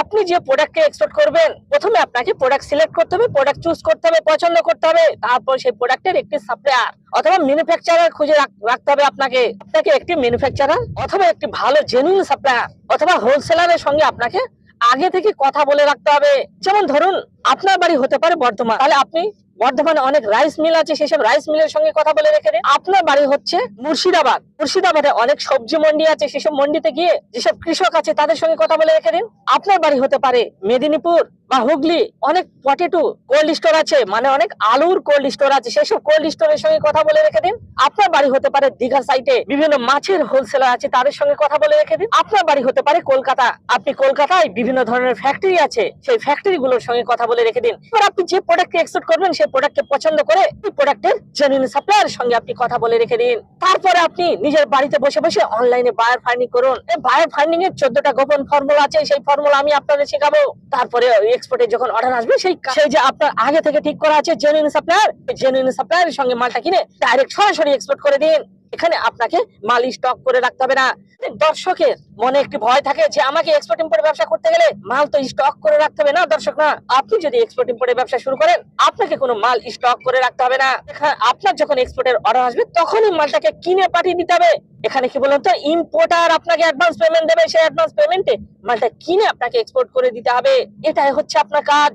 আপনি যে প্রোডাক্টকে এক্সপোর্ট করবেন, প্রথমে আপনাকে প্রোডাক্ট সিলেক্ট করতে হবে, প্রোডাক্ট চুজ করতে হবে, পছন্দ করতে হবে। তারপর সেই প্রোডাক্টের একটি সাপ্লায়ার অথবা ম্যানুফ্যাকচারার খুঁজে রাখতে হবে। আপনাকে একটি ম্যানুফ্যাকচারার অথবা একটি ভালো জেনুইন সাপ্লায়ার অথবা হোলসেলারের সঙ্গে আপনাকে আগে থেকে কথা বলে রাখতে হবে। যেমন ধরুন, আপনার বাড়ি হতে পারে বর্ধমান, তাহলে আপনি বর্ধমানে অনেক রাইস মিল আছে, সেসব রাইস মিলের সঙ্গে কথা বলে রেখে দিন। আপনার বাড়ি হচ্ছে মুর্শিদাবাদ, মুর্শিদাবাদে অনেক সবজি মন্ডি আছে, সেসব মন্ডিতে গিয়ে যেসব কৃষক আছে তাদের সঙ্গে কথা বলে রেখে দিন। আপনার বাড়ি হতে পারে মেদিনীপুর বা হুগলি, অনেক পটেটো কোল্ড স্টোর আছে, মানে অনেক আলুর কোল্ড স্টোর আছে, সেসব কোল্ড স্টোরের সঙ্গে কথা বলে রেখে দিন। আপনার বাড়ি হতে পারে দীঘা সাইটে, বিভিন্ন মাছের হোলসেলার আছে, তাদের সঙ্গে কথা বলে রেখে দিন। আপনার বাড়ি হতে পারে কলকাতা, আপনি কলকাতায় বিভিন্ন ধরনের ফ্যাক্টরি আছে, সেই ফ্যাক্টরি গুলোর সঙ্গে কথা বলে রেখে দিন। এবার আপনি যে প্রোডাক্টকে এক্সপোর্ট করবেন, সেই প্রোডাক্টকে পছন্দ করে এই প্রোডাক্টের জেনুইন সাপ্লায়ারের সঙ্গে আপনি কথা বলে রেখে দিন। তারপরে আপনি নিজের বাড়িতে বসে বসে অনলাইনে বায়ার ফাইন্ডিং করুন। এই বায়ার ফাইন্ডিং এর 14টা গোপন ফর্মুলা আছে, সেই ফর্মুলা আমি আপনাদের শেখাবো। তারপরে এক্সপোর্টের যখন অর্ডার আসবে, সেই যে আপনার আগে থেকে ঠিক করা আছে জেনুইন সাপ্লায়ারের সঙ্গে মালটা কিনে ডাইরেক্ট সরাসরি এক্সপোর্ট করে দিন। এখানে আপনাকে মাল স্টক করে রাখতে হবে না। দর্শকের মনে একটি ভয় থাকে যে আমাকে এক্সপোর্ট ইম্পোর্ট ব্যবসা করতে গেলে মাল তো স্টক করে রাখতে হবে। না দর্শক, না, আপনি যদি এক্সপোর্ট ইম্পোর্টের ব্যবসা শুরু করেন, আপনাকে কোনো মাল স্টক করে রাখতে হবে না। আপনার যখন এক্সপোর্টের অর্ডার আসবে, তখনই মালটাকে কিনে পাঠিয়ে দিতে হবে। এখানে কি বলুন তো, ইম্পোর্টার আপনাকে অ্যাডভান্স পেমেন্ট দেবে, সেই অ্যাডভান্স পেমেন্টে মালটা কিনে আপনাকে এক্সপোর্ট করে দিতে হবে। এটাই হচ্ছে আপনার কাজ।